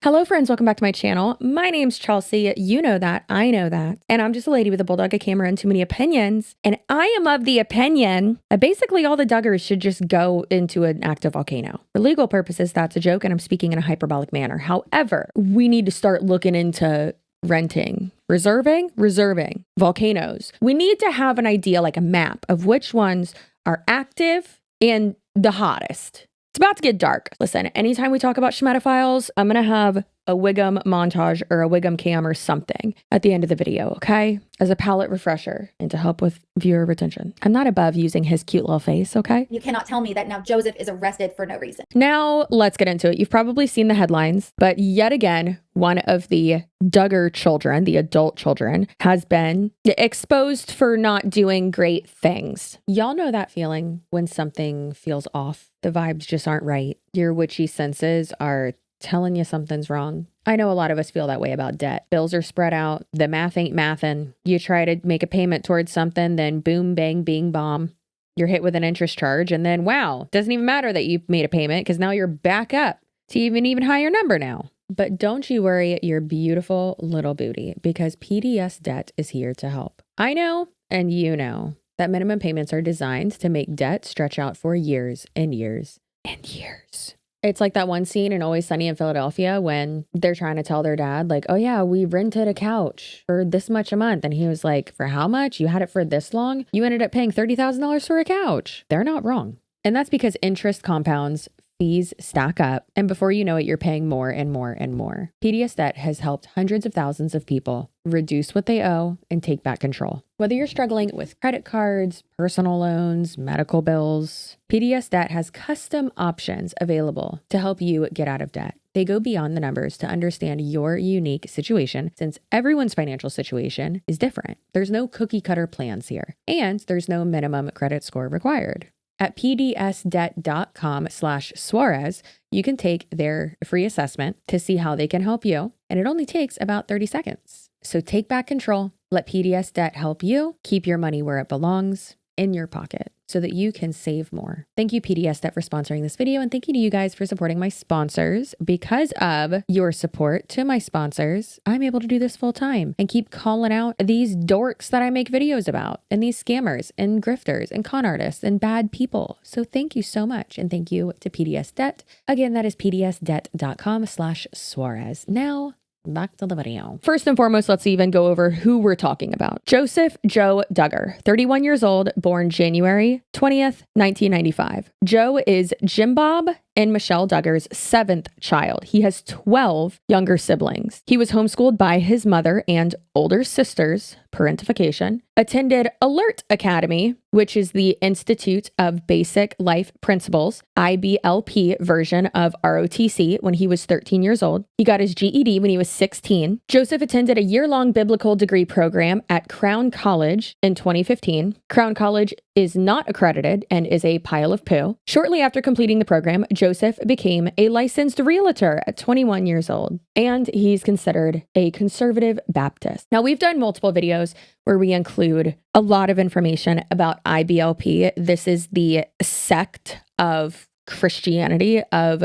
Hello friends, welcome back to my channel. My name's Chelsea. You know that, I know that. And I'm just a lady with a bulldog, a camera, and too many opinions. And I am of the opinion that basically all the Duggars should just go into an active volcano. For legal purposes, that's a joke, and I'm speaking in a hyperbolic manner. However, we need to start looking into renting, reserving volcanoes. We need to have an idea, like a map of which ones are active and the hottest. It's about to get dark. Listen, anytime we talk about schmetophiles, I'm going to have a Wiggum montage or a Wiggum cam or something at the end of the video, okay? As a palate refresher and to help with viewer retention. I'm not above using his cute little face, okay? You cannot tell me that now Joseph is arrested for no reason. Now, let's get into it. You've probably seen the headlines, but yet again, one of the Duggar children, the adult children, has been exposed for not doing great things. Y'all know that feeling when something feels off. The vibes just aren't right. Your witchy senses are telling you something's wrong. I know a lot of us feel that way about debt. Bills are spread out. The math ain't mathin'. You try to make a payment towards something, then boom, bang, bing, bomb. You're hit with an interest charge, and then wow, doesn't even matter that you've made a payment because now you're back up to even higher number now. But don't you worry your beautiful little booty, because PDS debt is here to help. I know, and you know, that minimum payments are designed to make debt stretch out for years and years and years. It's like that one scene in Always Sunny in Philadelphia when they're trying to tell their dad, like, oh yeah, we rented a couch for this much a month. And he was like, for how much? You had it for this long? You ended up paying $30,000 for a couch. They're not wrong. And that's because interest compounds, fees stack up, and before you know it, you're paying more and more and more. PDS debt has helped hundreds of thousands of people reduce what they owe and take back control. Whether you're struggling with credit cards, personal loans, medical bills, PDS debt has custom options available to help you get out of debt. They go beyond the numbers to understand your unique situation, since everyone's financial situation is different. There's no cookie cutter plans here, and there's no minimum credit score required. At pdsdebt.com/Suarez, you can take their free assessment to see how they can help you, and it only takes about 30 seconds. So take back control, let PDS debt help you keep your money where it belongs, in your pocket, so that you can save more. Thank you, PDS debt, for sponsoring this video, and thank you to you guys for supporting my sponsors. Because of your support to my sponsors, I'm able to do this full time and keep calling out these dorks that I make videos about, and these scammers and grifters and con artists and bad people. So thank you so much, and thank you to PDS debt. Again, that is pdsdebt.com/Suarez. Now, back to the video. First and foremost, let's even go over who we're talking about. Joseph Joe Duggar, 31 years old, born January 20th, 1995. Joe is Jim Bob and Michelle Duggar's 7th child. He has 12 younger siblings. He was homeschooled by his mother and older sisters, parentification, attended Alert Academy, which is the Institute of Basic Life Principles, IBLP version of ROTC, when he was 13 years old. He got his GED when he was 16. Joseph attended a year-long biblical degree program at Crown College in 2015. Crown College is not accredited and is a pile of poo. Shortly after completing the program, Joseph became a licensed realtor at 21 years old, and he's considered a conservative Baptist. Now, we've done multiple videos where we include a lot of information about IBLP. This is the sect of Christianity, of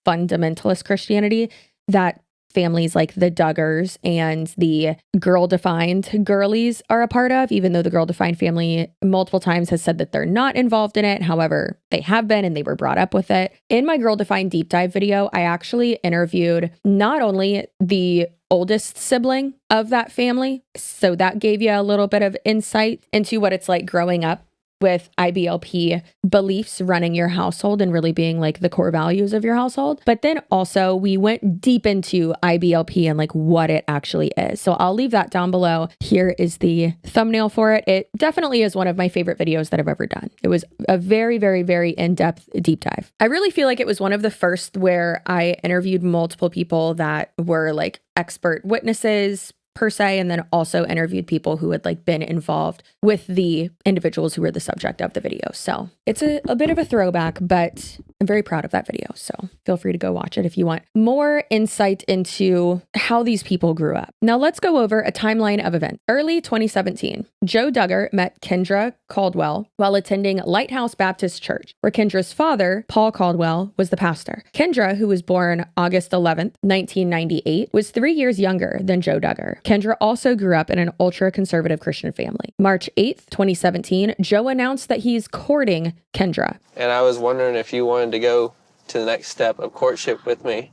fundamentalist Christianity, that families like the Duggars and the girl-defined girlies are a part of, even though the girl-defined family multiple times has said that they're not involved in it. However, they have been, and they were brought up with it. In my girl-defined deep dive video, I actually interviewed not only the oldest sibling of that family, so that gave you a little bit of insight into what it's like growing up with IBLP beliefs running your household and really being like the core values of your household. But then also we went deep into IBLP and like what it actually is. So I'll leave that down below. Here is the thumbnail for it. It definitely is one of my favorite videos that I've ever done. It was a very, very, very in-depth deep dive. I really feel like it was one of the first where I interviewed multiple people that were like expert witnesses, per se, and then also interviewed people who had like been involved with the individuals who were the subject of the video. So it's a bit of a throwback, but I'm very proud of that video. So feel free to go watch it if you want more insight into how these people grew up. Now let's go over a timeline of events. Early 2017, Joe Duggar met Kendra Caldwell while attending Lighthouse Baptist Church, where Kendra's father, Paul Caldwell, was the pastor. Kendra, who was born August 11th, 1998, was 3 years younger than Joe Duggar. Kendra also grew up in an ultra-conservative Christian family. March 8th, 2017, Joe announced that he's courting Kendra. And I was wondering if you wanted to go to the next step of courtship with me.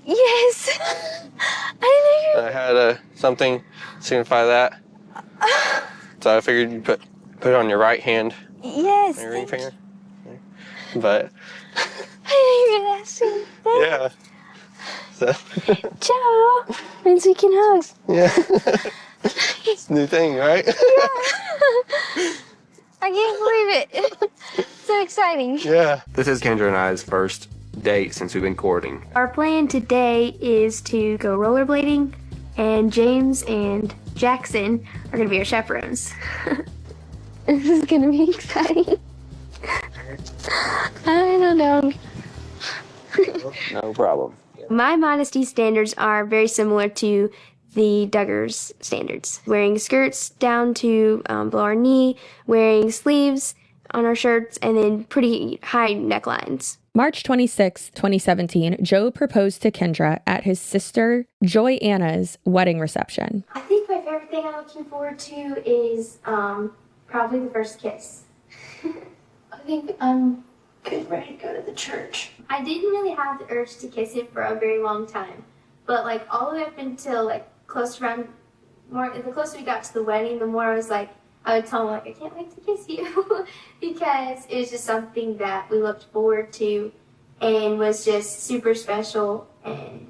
Yes. I had something to signify that. So I figured you'd put it on your right hand. Yes. On your ring finger. But I knew you were gonna ask me that. yeah. So Joe, means we can hug. yeah. It's a new thing, right? Yeah. I can't believe it. So exciting. Yeah. This is Kendra and I's first date since we've been courting. Our plan today is to go rollerblading, and James and Jackson are gonna be our chaperones. This is gonna be exciting. I don't know. No problem. My modesty standards are very similar to the Duggars' standards. Wearing skirts down to below our knee, wearing sleeves on our shirts, and then pretty high necklines. March 26, 2017, Joe proposed to Kendra at his sister Joy-Anna's wedding reception. I think my favorite thing I'm looking forward to is probably the first kiss. I think I'm good, ready to go to the church. I didn't really have the urge to kiss him for a very long time, but like all the way up until like close around, the closer we got to the wedding, the more I was like, I would tell him like, I can't wait to kiss you, because it was just something that we looked forward to and was just super special, and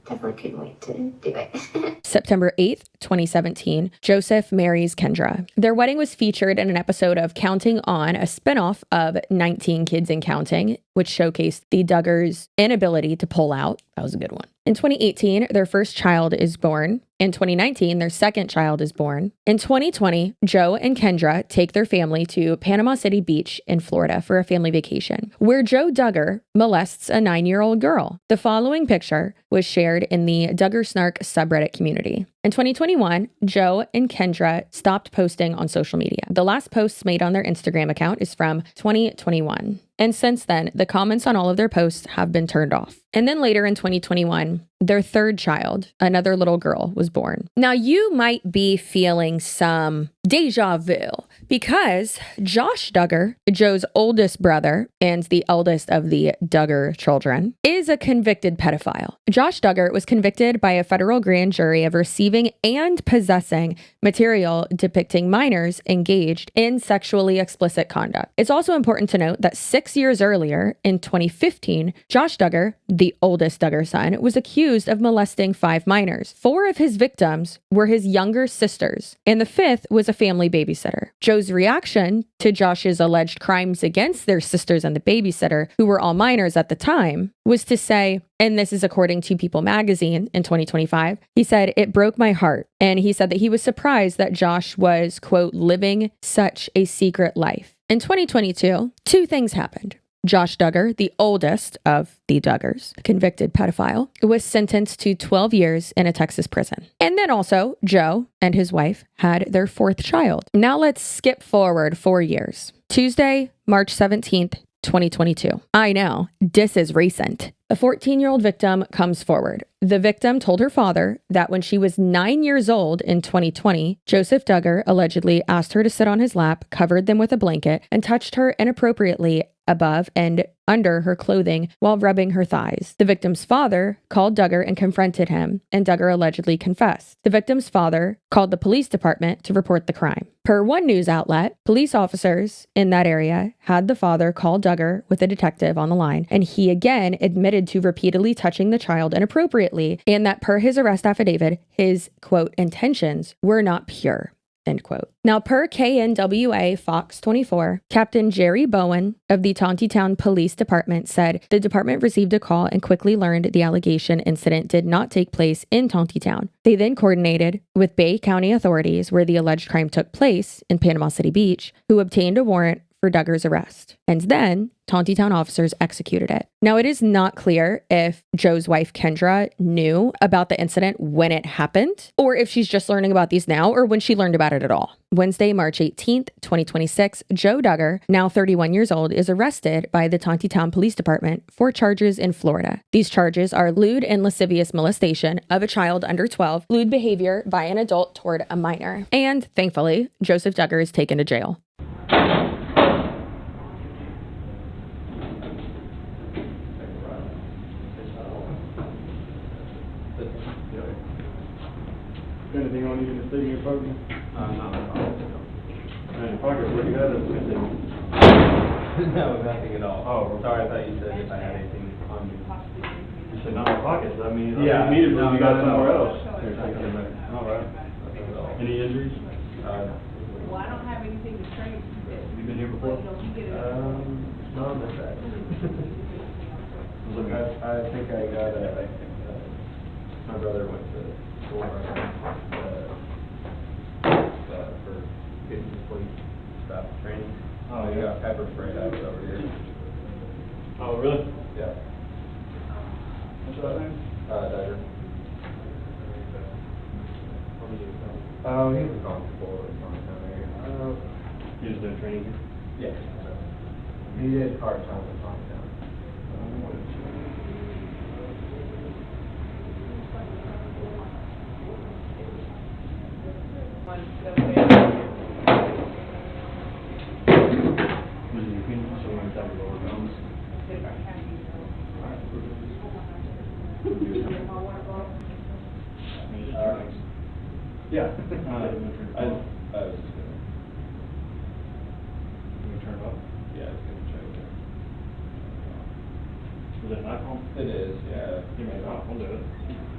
definitely couldn't wait to do it. September 8th, 2017, Joseph marries Kendra. Their wedding was featured in an episode of Counting On, a spinoff of 19 Kids and Counting, which showcased the Duggars' inability to pull out. That was a good one. In 2018, their first child is born. In 2019, their second child is born. In 2020, Joe and Kendra take their family to Panama City Beach in Florida for a family vacation, where Joe Duggar molests a 9-year-old girl. The following picture was shared in the Duggar Snark subreddit community. In 2021, Joe and Kendra stopped posting on social media. The last posts made on their Instagram account is from 2021. And since then, the comments on all of their posts have been turned off. And then later in 2021, their third child, another little girl, was born. Now, you might be feeling some deja vu because Josh Duggar, Joe's oldest brother and the eldest of the Duggar children, is a convicted pedophile. Josh Duggar was convicted by a federal grand jury of receiving and possessing material depicting minors engaged in sexually explicit conduct. It's also important to note that 6 years earlier, in 2015, Josh Duggar, the oldest Duggar son, was accused of molesting 5 minors. 4 of his victims were his younger sisters, and the 5th was a family babysitter. Joe's reaction to Josh's alleged crimes against their sisters and the babysitter, who were all minors at the time, was to say, and this is according to People magazine in 2025, he said, "It broke my heart." And he said that he was surprised that Josh was, quote, living such a secret life. In 2022, 2 things happened. Josh Duggar, the oldest of the Duggars, convicted pedophile, was sentenced to 12 years in a Texas prison. And then also, Joe and his wife had their 4th child. Now let's skip forward 4 years. Tuesday, March 17th, 2022. I know, this is recent. A 14-year-old victim comes forward. The victim told her father that when she was 9 years old in 2020, Joseph Duggar allegedly asked her to sit on his lap, covered them with a blanket, and touched her inappropriately above and under her clothing while rubbing her thighs. The victim's father called Duggar and confronted him, and Duggar allegedly confessed. The victim's father called the police department to report the crime. Per one news outlet, police officers in that area had the father call Duggar with a detective on the line, and he again admitted to repeatedly touching the child inappropriately, and that per his arrest affidavit, his, quote, intentions were not pure. End quote. Now, per KNWA Fox 24, Captain Jerry Bowen of the Tontitown Police Department said the department received a call and quickly learned the allegation incident did not take place in Tontitown. They then coordinated with Bay County authorities where the alleged crime took place in Panama City Beach, who obtained a warrant for Duggar's arrest. And then Tontitown officers executed it. Now, it is not clear if Joe's wife, Kendra, knew about the incident when it happened, or if she's just learning about these now, or when she learned about it at all. Wednesday, March 18th, 2026, Joe Duggar, now 31 years old, is arrested by the Tontitown Police Department for charges in Florida. These charges are lewd and lascivious molestation of a child under 12, lewd behavior by an adult toward a minor. And, thankfully, Joseph Duggar is taken to jail. Anything on you in the city in your pocket? No, not at all. In your pocket, what do you have that's missing? No, nothing at all. Oh, Sorry, I thought you said if I had anything on me. you said not in my pockets. I mean, Yeah. you needed No, what you got no, no. somewhere else. Here, take it back. All right. Nothing at all. Any injuries? Well, I don't have anything to trade. You been here before? You get it. Not on this side. I think I got my brother went to school for getting the police staff training. Oh, He yeah. got pepper sprayed out over here. Oh, really? Yeah. What's that name? Duggar. Oh, He was gone before or something. You just doing training here? Yeah. He did part-time in Tontitown. Was it your opinion? So you want to talk about guns? Yeah. I was just gonna. You gonna turn it off? Yeah, I was gonna check it. Was it an iPhone? It is, yeah. Give me an iPhone, I'll do it.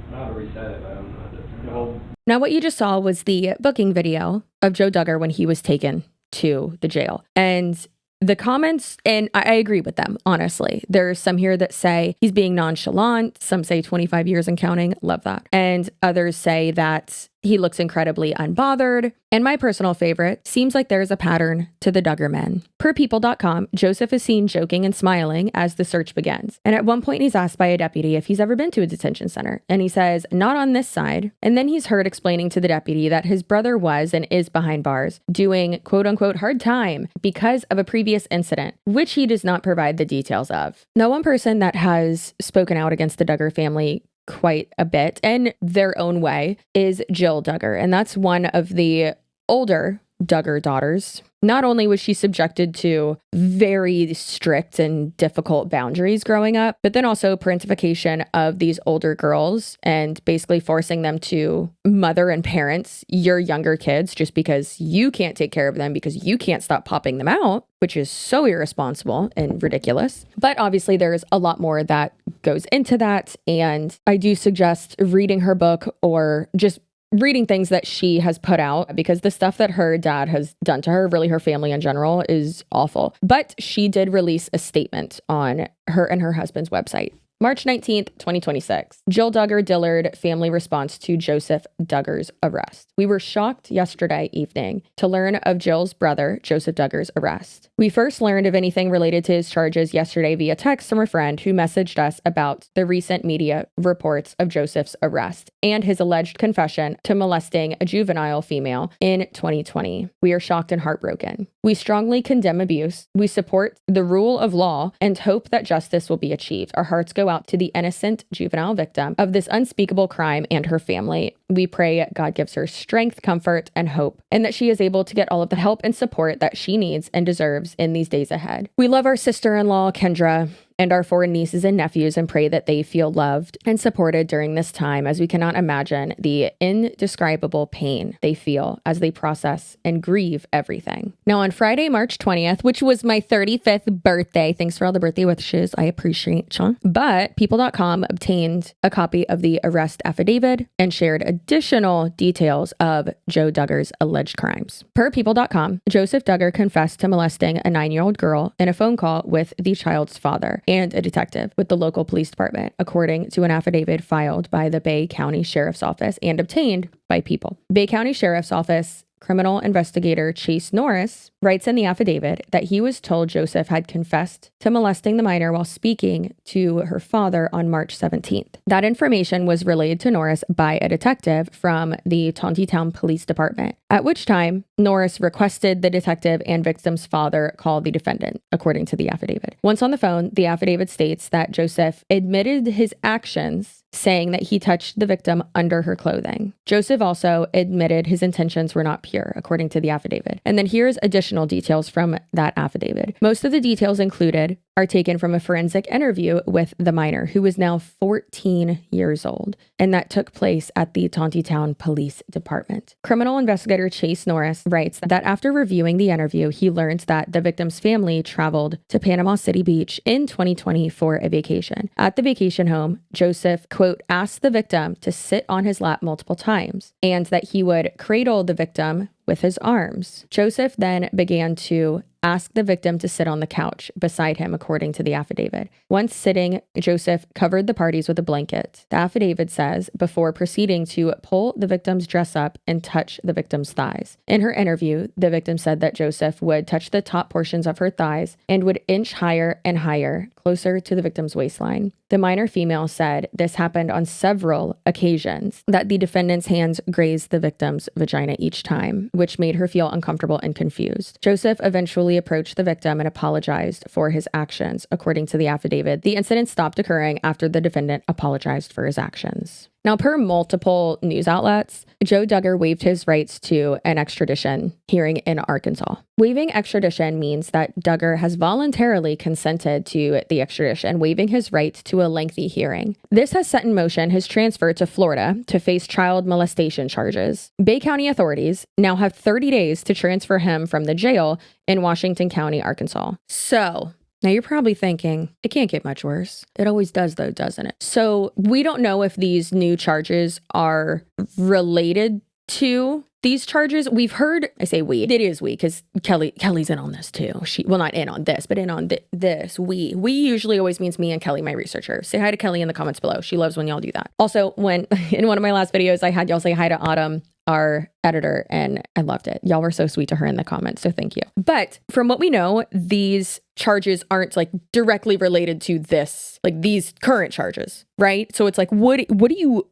I know how to reset it, but I don't know how to turn You it hold. off. Now, what you just saw was the booking video of Joe Duggar when he was taken to the jail. And the comments, and I agree with them, honestly. There's some here that say he's being nonchalant. Some say 25 years and counting. Love that. And others say that he looks incredibly unbothered. And my personal favorite, seems like there's a pattern to the Duggar men. Per People.com, Joseph is seen joking and smiling as the search begins. And at one point, he's asked by a deputy if he's ever been to a detention center. And he says, not on this side. And then he's heard explaining to the deputy that his brother was and is behind bars, doing quote unquote hard time because of a previous incident, which he does not provide the details of. Now, one person that has spoken out against the Duggar family quite a bit in their own way is Jill Duggar. And that's one of the older Duggar daughters. Not only was she subjected to very strict and difficult boundaries growing up, but then also parentification of these older girls and basically forcing them to mother and parents your younger kids just because you can't take care of them because you can't stop popping them out, which is so irresponsible and ridiculous. But obviously there's a lot more that goes into that. And I do suggest reading her book or just reading things that she has put out because the stuff that her dad has done to her, really her family in general, is awful. But she did release a statement on her and her husband's website. March 19th, 2026. Jill Duggar Dillard family response to Joseph Duggar's arrest. We were shocked yesterday evening to learn of Jill's brother, Joseph Duggar's arrest. We first learned of anything related to his charges yesterday via text from a friend who messaged us about the recent media reports of Joseph's arrest and his alleged confession to molesting a juvenile female in 2020. We are shocked and heartbroken. We strongly condemn abuse. We support the rule of law and hope that justice will be achieved. Our hearts go out to the innocent juvenile victim of this unspeakable crime and her family. We pray God gives her strength, comfort, and hope, and that she is able to get all of the help and support that she needs and deserves in these days ahead. We love our sister-in-law, Kendra, and our 4 nieces and nephews and pray that they feel loved and supported during this time, as we cannot imagine the indescribable pain they feel as they process and grieve everything. Now, on Friday, March 20th, which was my 35th birthday, thanks for all the birthday wishes, I appreciate you. But People.com obtained a copy of the arrest affidavit and shared a additional details of Joe Duggar's alleged crimes. Per People.com, Joseph Duggar confessed to molesting a 9-year-old girl in a phone call with the child's father and a detective with the local police department, according to an affidavit filed by the Bay County Sheriff's Office and obtained by People. Bay County Sheriff's Office criminal investigator Chase Norris writes in the affidavit that he was told Joseph had confessed to molesting the minor while speaking to her father on March 17th. That information was relayed to Norris by a detective from the Tontitown Police Department, at which time Norris requested the detective and victim's father call the defendant, according to the affidavit. Once on the phone, the affidavit states that Joseph admitted his actions, saying that he touched the victim under her clothing. Joseph also admitted his intentions were not pure, according to the affidavit. And then here's additional details from that affidavit. Most of the details included are taken from a forensic interview with the minor, who is now 14 years old, and that took place at the Tontitown Police Department. Criminal investigator Chase Norris writes that after reviewing the interview, he learned that the victim's family traveled to Panama City Beach in 2020 for a vacation. At the vacation home, Joseph, quote, asked the victim to sit on his lap multiple times and that he would cradle the victim with his arms. Joseph then began to ask the victim to sit on the couch beside him, according to the affidavit. Once sitting, Joseph covered the parties with a blanket. The affidavit says, before proceeding to pull the victim's dress up and touch the victim's thighs. In her interview, the victim said that Joseph would touch the top portions of her thighs and would inch higher and higher, closer to the victim's waistline. The minor female said this happened on several occasions, that the defendant's hands grazed the victim's vagina each time, which made her feel uncomfortable and confused. Joseph eventually approached the victim and apologized for his actions. According to the affidavit, the incident stopped occurring after the defendant apologized for his actions. Now, per multiple news outlets, Joe Duggar waived his rights to an extradition hearing in Arkansas. Waiving extradition means that Duggar has voluntarily consented to the extradition, waiving his right to a lengthy hearing. This has set in motion his transfer to Florida to face child molestation charges. Bay County authorities now have 30 days to transfer him from the jail in Washington County, Arkansas. So, now you're probably thinking, it can't get much worse. It always does though, doesn't it? So we don't know if these new charges are related to these charges. We've heard, I say we, it is we, because Kelly's in on this too. Well, not in on this, but in on this. We usually always means me and Kelly, my researcher. Say hi to Kelly in the comments below. She loves when y'all do that. Also, when in one of my last videos, I had y'all say hi to Autumn, our editor, and I loved it. Y'all were so sweet to her in the comments, so thank you. But from what we know, these charges aren't like directly related to this, like these current charges, right? So it's like, what do you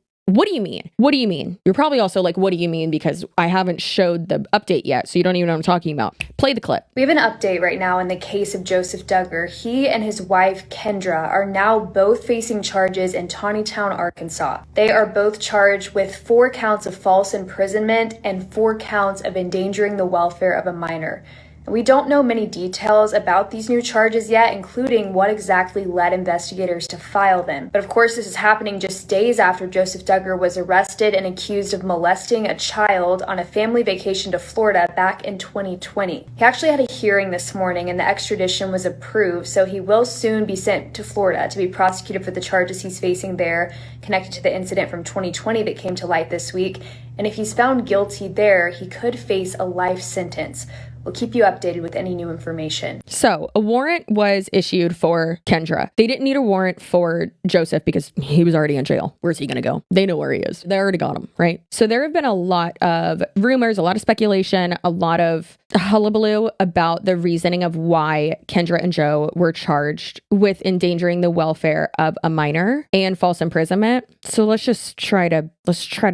mean? What do you mean? You're probably also like, what do you mean? Because I haven't showed the update yet, so you don't even know what I'm talking about. Play the clip. We have an update right now in the case of Joseph Duggar. He and his wife, Kendra, are now both facing charges in Tontitown, Arkansas. They are both charged with 4 counts of false imprisonment and 4 counts of endangering the welfare of a minor. We don't know many details about these new charges yet, including what exactly led investigators to file them. But of course, this is happening just days after Joseph Duggar was arrested and accused of molesting a child on a family vacation to Florida back in 2020. He actually had a hearing this morning and the extradition was approved, so he will soon be sent to Florida to be prosecuted for the charges he's facing there connected to the incident from 2020 that came to light this week. And if he's found guilty there, he could face a life sentence. We'll keep you updated with any new information. So a warrant was issued for Kendra. They didn't need a warrant for Joseph because he was already in jail. Where's he going to go? They know where he is. They already got him, right? So there have been a lot of rumors, a lot of speculation, a lot of hullabaloo about the reasoning of why Kendra and Joe were charged with endangering the welfare of a minor and false imprisonment. So let's try to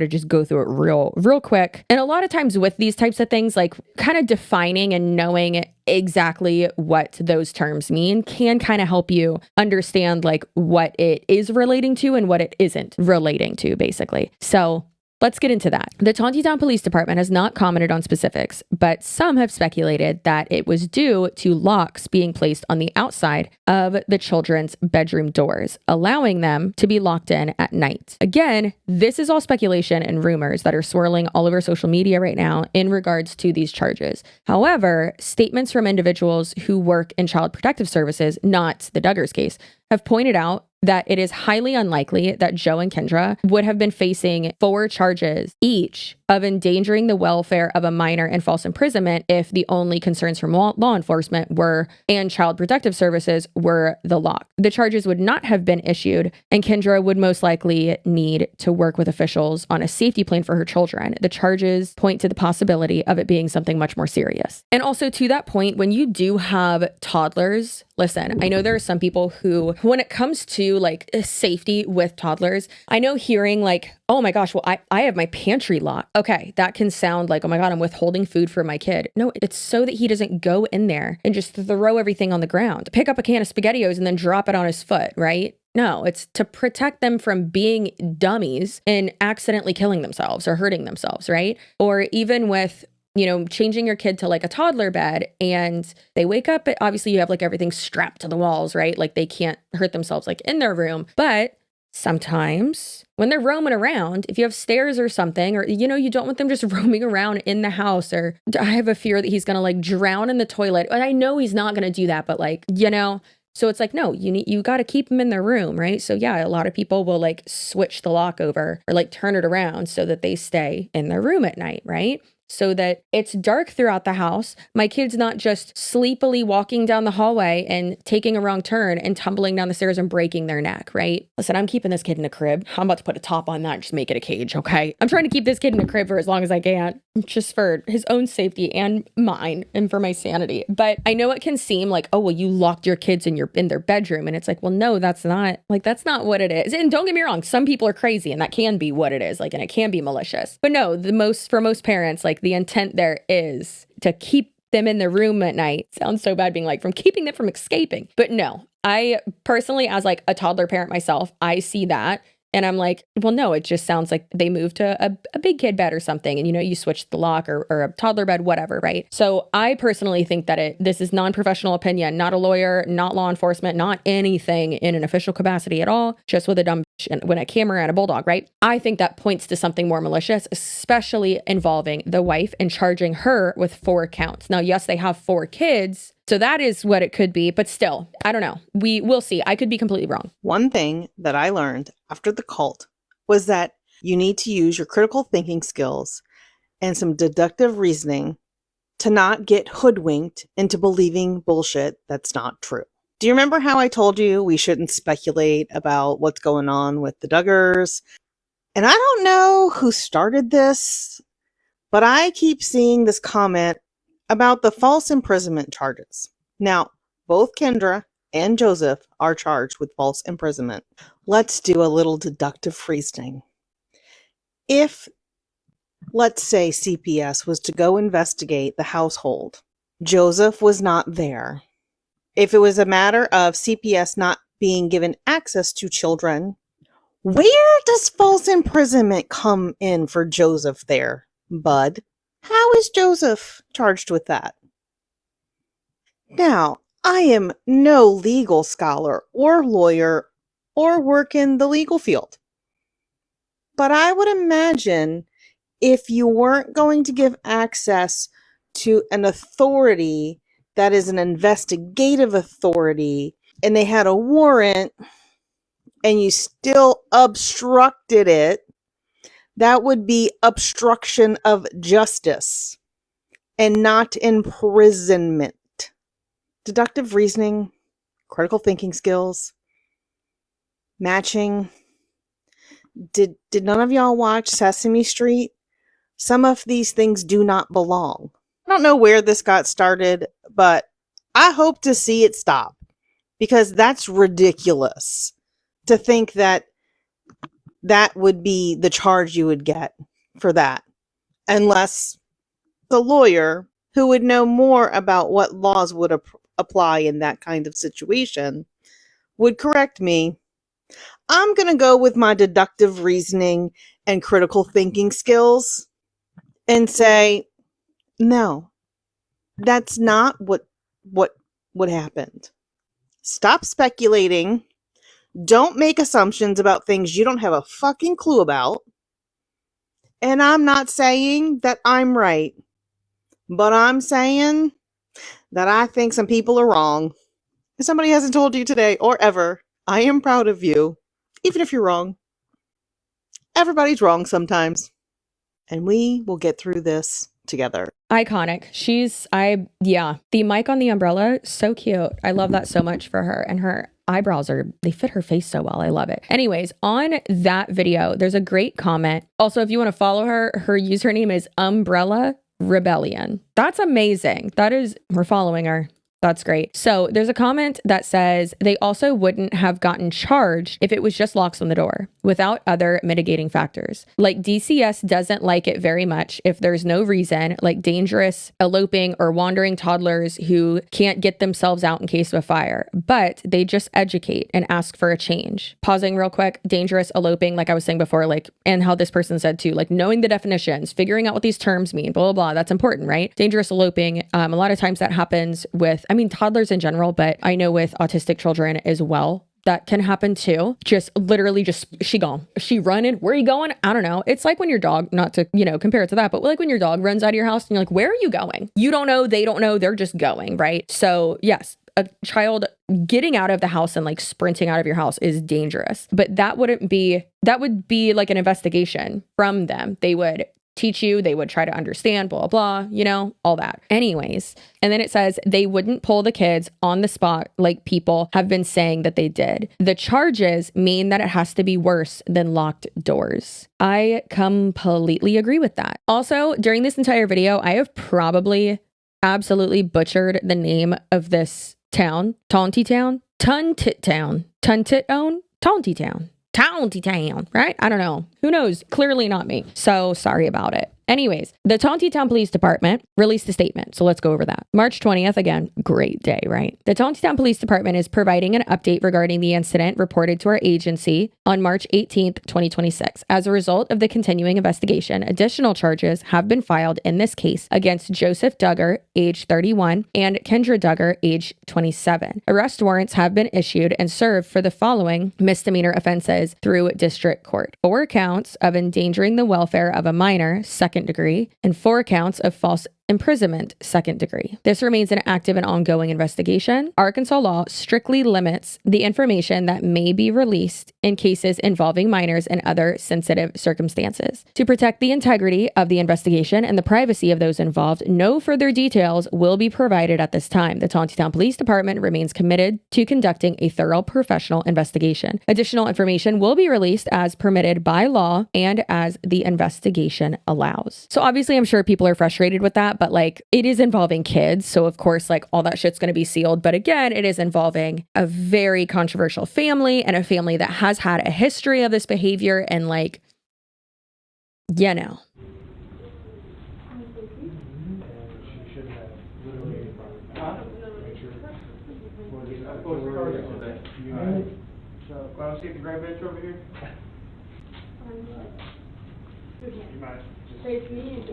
just go through it real quick. And a lot of times with these types of things, like kind of defining and knowing exactly what those terms mean can kind of help you understand like what it is relating to and what it isn't relating to, basically. So let's get into that. The Tontitown Police Department has not commented on specifics, but some have speculated that it was due to locks being placed on the outside of the children's bedroom doors, allowing them to be locked in at night. Again, this is all speculation and rumors that are swirling all over social media right now in regards to these charges. However, statements from individuals who work in child protective services, not the Duggars case, have pointed out that it is highly unlikely that Joe and Kendra would have been facing 4 charges each of endangering the welfare of a minor and false imprisonment if the only concerns from law enforcement were, and Child Protective Services were, the lock. The charges would not have been issued, and Kendra would most likely need to work with officials on a safety plan for her children. The charges point to the possibility of it being something much more serious. And also to that point, when you do have toddlers, listen, I know there are some people who, when it comes to like safety with toddlers, I know hearing like, oh my gosh, well, I have my pantry locked. Okay, that can sound like, oh my God, I'm withholding food for my kid. No, it's so that he doesn't go in there and just throw everything on the ground, pick up a can of SpaghettiOs and then drop it on his foot, right? No, it's to protect them from being dummies and accidentally killing themselves or hurting themselves, right? Or even with, you know, changing your kid to like a toddler bed and they wake up, obviously you have like everything strapped to the walls, right? Like they can't hurt themselves like in their room. But sometimes when they're roaming around, if you have stairs or something, or, you know, you don't want them just roaming around in the house, or I have a fear that he's going to like drown in the toilet. And I know he's not going to do that, but like, you know, so it's like, no, you got to keep them in their room, right? So yeah, a lot of people will like switch the lock over or like turn it around so that they stay in their room at night, right? So that it's dark throughout the house. My kid's not just sleepily walking down the hallway and taking a wrong turn and tumbling down the stairs and breaking their neck, right? Listen, I'm keeping this kid in a crib. I'm about to put a top on that and just make it a cage, okay? I'm trying to keep this kid in a crib for as long as I can, just for his own safety and mine and for my sanity. But I know it can seem like, oh, well, you locked your kids in their bedroom. And it's like, well, no, that's not what it is. And don't get me wrong, some people are crazy and that can be what it is, like, and it can be malicious. But no, for most parents, like the intent there is to keep them in their room at night. Sounds so bad being like from keeping them from escaping. But no, I personally, as like a toddler parent myself, I see that. And I'm like, well, no, it just sounds like they moved to a big kid bed or something. And, you know, you switch the lock or a toddler bed, whatever, right? So I personally think that this is non-professional opinion, not a lawyer, not law enforcement, not anything in an official capacity at all, just with a dumb when a camera and a bulldog, right? I think that points to something more malicious, especially involving the wife and charging her with 4 counts. Now, yes, they have 4 kids. So that is what it could be, but still, I don't know. We'll see. I could be completely wrong. One thing that I learned after the cult was that you need to use your critical thinking skills and some deductive reasoning to not get hoodwinked into believing bullshit that's not true. Do you remember how I told you we shouldn't speculate about what's going on with the Duggars? And I don't know who started this, but I keep seeing this comment about the false imprisonment charges. Now, both Kendra and Joseph are charged with false imprisonment. Let's do a little deductive reasoning. If, let's say, CPS was to go investigate the household, Joseph was not there. If it was a matter of CPS not being given access to children, where does false imprisonment come in for Joseph there, bud? How is Joseph charged with that? Now, I am no legal scholar or lawyer or work in the legal field. But I would imagine if you weren't going to give access to an authority that is an investigative authority and they had a warrant and you still obstructed it, that would be obstruction of justice and not imprisonment. Deductive reasoning, critical thinking skills, matching. Did none of y'all watch Sesame Street? Some of these things do not belong. I don't know where this got started, but I hope to see it stop because that's ridiculous to think that that would be the charge you would get for that. Unless the lawyer who would know more about what laws would apply in that kind of situation would correct me. I'm going to go with my deductive reasoning and critical thinking skills and say, no, that's not what happened. Stop speculating. Don't make assumptions about things you don't have a fucking clue about. And I'm not saying that I'm right, but I'm saying that I think some people are wrong. If somebody hasn't told you today or ever, I am proud of you, even if you're wrong. Everybody's wrong sometimes. And we will get through this together. Iconic. The mic on the umbrella, so cute. I love that so much for her. And her eyebrows they fit her face so well. I love it. Anyways, on that video, there's a great comment. Also, if you want to follow her username is Umbrella Rebellion. That's amazing. We're following her. That's great. So there's a comment that says they also wouldn't have gotten charged if it was just locks on the door without other mitigating factors. Like DCS doesn't like it very much if there's no reason, like dangerous, eloping, or wandering toddlers who can't get themselves out in case of a fire, but they just educate and ask for a change. Pausing real quick, dangerous, eloping, like I was saying before, like, and how this person said too, like knowing the definitions, figuring out what these terms mean, blah, blah, blah. That's important, right? Dangerous, eloping. A lot of times that happens with, toddlers in general, but I know with autistic children as well, that can happen too. She gone. She running. Where are you going? I don't know. It's like when your dog, not to, compare it to that, but like when your dog runs out of your house and you're like, where are you going? You don't know. They don't know. They're just going, right? So yes, a child getting out of the house and like sprinting out of your house is dangerous, but that would be like an investigation from them. They would teach you, they would try to understand, blah, blah, all that. Anyways, and then it says they wouldn't pull the kids on the spot like people have been saying that they did. The charges mean that it has to be worse than locked doors. I completely agree with that. Also, during this entire video, I have probably absolutely butchered the name of this town. Town, right? I don't know. Who knows? Clearly not me. So sorry about it. Anyways, the Tontitown Police Department released a statement. So let's go over that. March 20th, again, great day, right? The Tontitown Police Department is providing an update regarding the incident reported to our agency on March 18th, 2026. As a result of the continuing investigation, additional charges have been filed in this case against Joseph Duggar, age 31, and Kendra Duggar, age 27. Arrest warrants have been issued and served for the following misdemeanor offenses through district court: 4 counts of endangering the welfare of a minor, second degree, and 4 counts of false imprisonment, second degree. This remains an active and ongoing investigation. Arkansas law strictly limits the information that may be released in cases involving minors and other sensitive circumstances. To protect the integrity of the investigation and the privacy of those involved, no further details will be provided at this time. The Tontitown Police Department remains committed to conducting a thorough professional investigation. Additional information will be released as permitted by law and as the investigation allows. So obviously, I'm sure people are frustrated with that, but like it is involving kids. So of course, like all that shit's going to be sealed. But again, it is involving a very controversial family and a family that has had a history of this behavior and like, So, Klaus, get the gray bench over here. You might just Face me.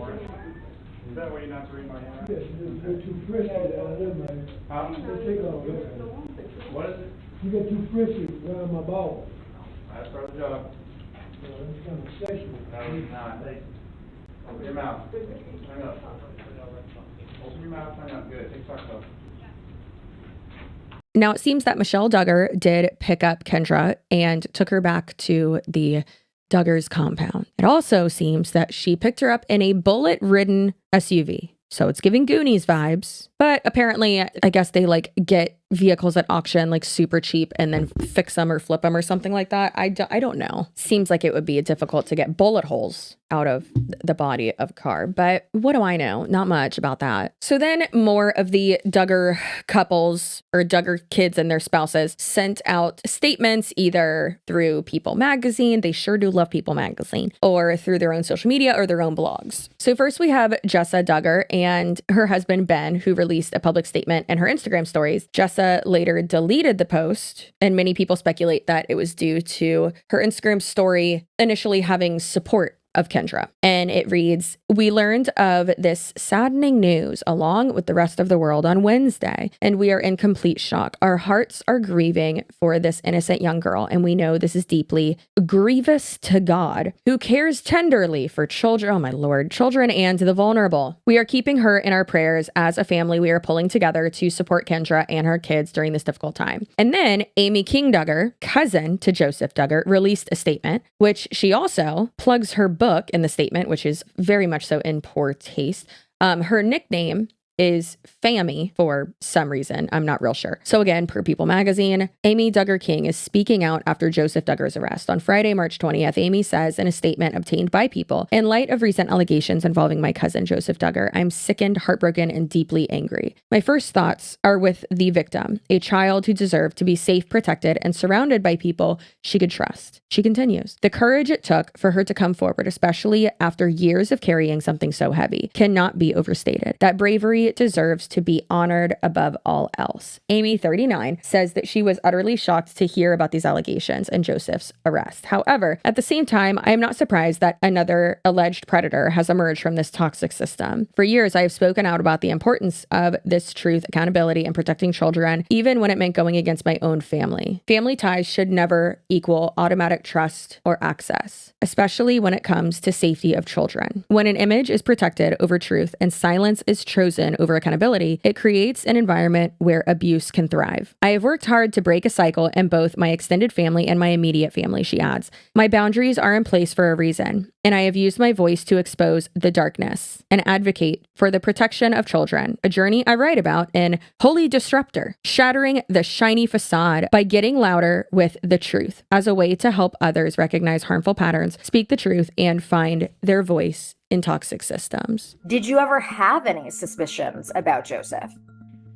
Is that way you're not to read my hand? Yes, you're too frisky down there, man. Take off there. What is it? You get too frisky around my ball. That's part of the job. It's kind of sexual. No, it's not. Open your mouth. Hang up. Open your mouth, hang up. Good. Take socks off. Now, it seems that Michelle Duggar did pick up Kendra and took her back to the Duggar's compound. It also seems that she picked her up in a bullet-ridden SUV. So it's giving Goonies vibes. But apparently, I guess they like get vehicles at auction like super cheap and then fix them or flip them or something like that. I don't know. Seems like it would be difficult to get bullet holes out of the body of a car. But what do I know? Not much about that. So then more of the Duggar couples or Duggar kids and their spouses sent out statements either through People Magazine. They sure do love People Magazine, or through their own social media or their own blogs. So first we have Jessa Duggar and her husband Ben, who released a public statement and her Instagram stories. Jessa later deleted the post, and many people speculate that it was due to her Instagram story initially having support of Kendra. And it reads, "We learned of this saddening news along with the rest of the world on Wednesday, and we are in complete shock. Our hearts are grieving for this innocent young girl, and we know this is deeply grievous to God, who cares tenderly for children, oh my Lord, children and the vulnerable. We are keeping her in our prayers. As a family, we are pulling together to support Kendra and her kids during this difficult time." And then Amy King Duggar, cousin to Joseph Duggar, released a statement, which she also plugs her book in the statement, which is very much so in poor taste. Her nickname is Fammy for some reason. I'm not real sure. So again, per People magazine, Amy Duggar King is speaking out after Joseph Duggar's arrest. On Friday, March 20th, Amy says in a statement obtained by People, "In light of recent allegations involving my cousin, Joseph Duggar, I'm sickened, heartbroken, and deeply angry. My first thoughts are with the victim, a child who deserved to be safe, protected, and surrounded by people she could trust." She continues, "The courage it took for her to come forward, especially after years of carrying something so heavy, cannot be overstated. That bravery deserves to be honored above all else." Amy, 39, says that she was utterly shocked to hear about these allegations and Joseph's arrest. However, at the same time, I am not surprised that another alleged predator has emerged from this toxic system. For years, I have spoken out about the importance of this truth, accountability, and protecting children, even when it meant going against my own family. Family ties should never equal automatic trust or access, especially when it comes to safety of children. When an image is protected over truth and silence is chosen over accountability, it creates an environment where abuse can thrive. I have worked hard to break a cycle in both my extended family and my immediate family, she adds. My boundaries are in place for a reason, and I have used my voice to expose the darkness and advocate for the protection of children, a journey I write about in Holy Disruptor, shattering the shiny facade by getting louder with the truth as a way to help others recognize harmful patterns, speak the truth, and find their voice in toxic systems. Did you ever have any suspicions about Joseph?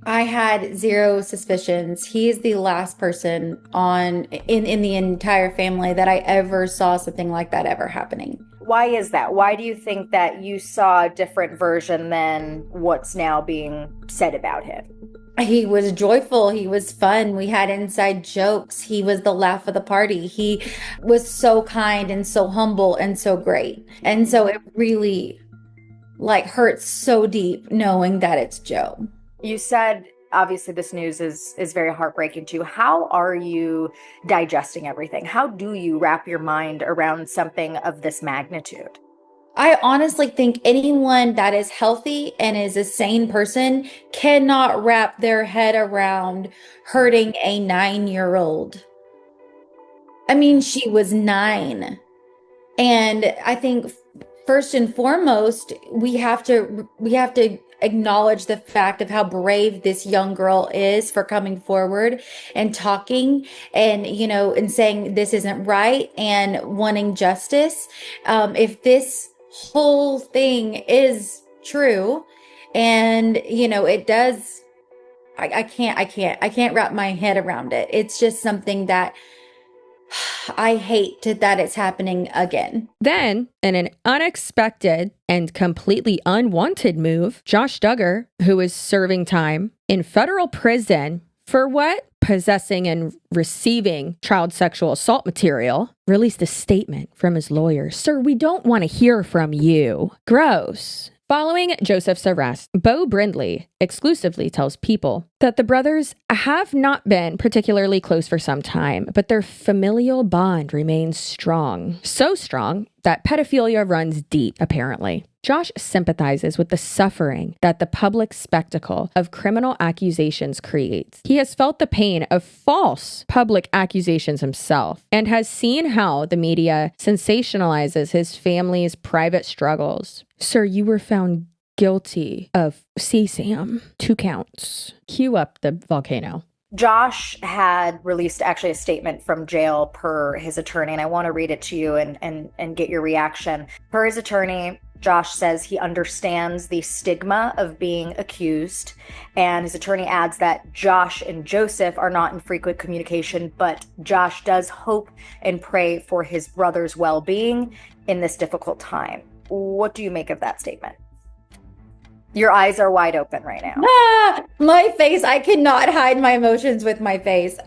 I had zero suspicions. He is the last person in the entire family that I ever saw something like that ever happening. Why is that? Why do you think that you saw a different version than what's now being said about him? He was joyful. He was fun. We had inside jokes. He was the laugh of the party. He was so kind and so humble and so great. And so it really hurts so deep knowing that it's Joe. You said, obviously, this news is very heartbreaking to you. How are you digesting everything? How do you wrap your mind around something of this magnitude? I honestly think anyone that is healthy and is a sane person cannot wrap their head around hurting a 9-year-old. I mean, she was 9. And I think first and foremost, we have to acknowledge the fact of how brave this young girl is for coming forward and talking and saying this isn't right and wanting justice. If this whole thing is true and it does, I can't wrap my head around it. It's just something that I hate that it's happening again. Then, in an unexpected and completely unwanted move, Josh Duggar, who is serving time in federal prison for what? Possessing and receiving child sexual assault material, released a statement from his lawyer. "Sir, we don't want to hear from you." Gross. Following Joseph's arrest, Bo Brindley exclusively tells People that the brothers have not been particularly close for some time, but their familial bond remains strong. So strong that pedophilia runs deep, apparently. Josh sympathizes with the suffering that the public spectacle of criminal accusations creates. He has felt the pain of false public accusations himself and has seen how the media sensationalizes his family's private struggles. "Sir, you were found guilty of CSAM, 2 counts. Cue up the volcano." Josh had released actually a statement from jail per his attorney, and I want to read it to you and get your reaction. Per his attorney, Josh says he understands the stigma of being accused, and his attorney adds that Josh and Joseph are not in frequent communication, but Josh does hope and pray for his brother's well-being in this difficult time. What do you make of that statement? Your eyes are wide open right now. My face, I cannot hide my emotions with my face.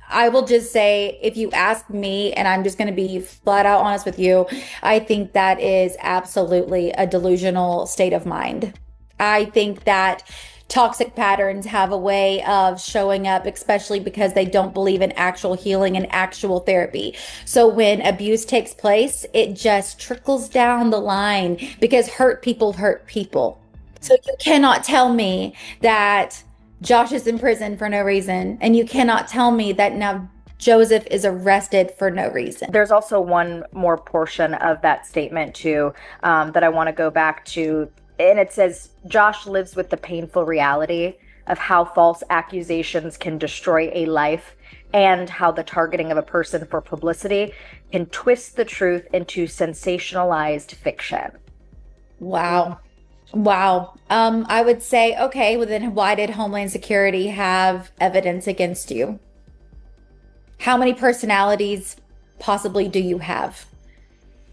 I will just say, if you ask me, and I'm just going to be flat out honest with you, I think that is absolutely a delusional state of mind. I think that toxic patterns have a way of showing up, especially because they don't believe in actual healing and actual therapy. So when abuse takes place, it just trickles down the line because hurt people hurt people. So you cannot tell me that Josh is in prison for no reason, and you cannot tell me that now Joseph is arrested for no reason. There's also one more portion of that statement too, that I want to go back to. And it says, Josh lives with the painful reality of how false accusations can destroy a life and how the targeting of a person for publicity can twist the truth into sensationalized fiction. Wow. Wow. I would say, okay, well then why did Homeland Security have evidence against you? How many personalities possibly do you have?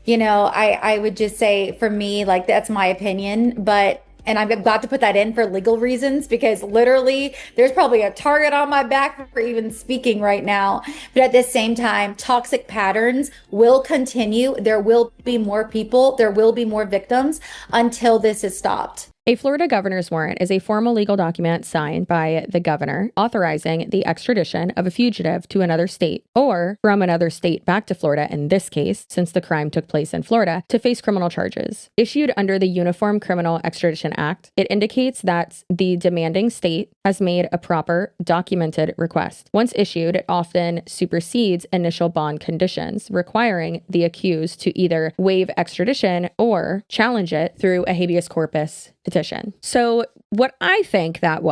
You know, I would just say, for me, like, that's my opinion, and I'm about to put that in for legal reasons, because literally there's probably a target on my back for even speaking right now. But at the same time, toxic patterns will continue. There will be more people, there will be more victims until this is stopped. A Florida governor's warrant is a formal legal document signed by the governor authorizing the extradition of a fugitive to another state or from another state back to Florida, in this case, since the crime took place in Florida, to face criminal charges. Issued under the Uniform Criminal Extradition Act, it indicates that the demanding state has made a proper documented request. Once issued, it often supersedes initial bond conditions, requiring the accused to either waive extradition or challenge it through a habeas corpus petition. So what I think that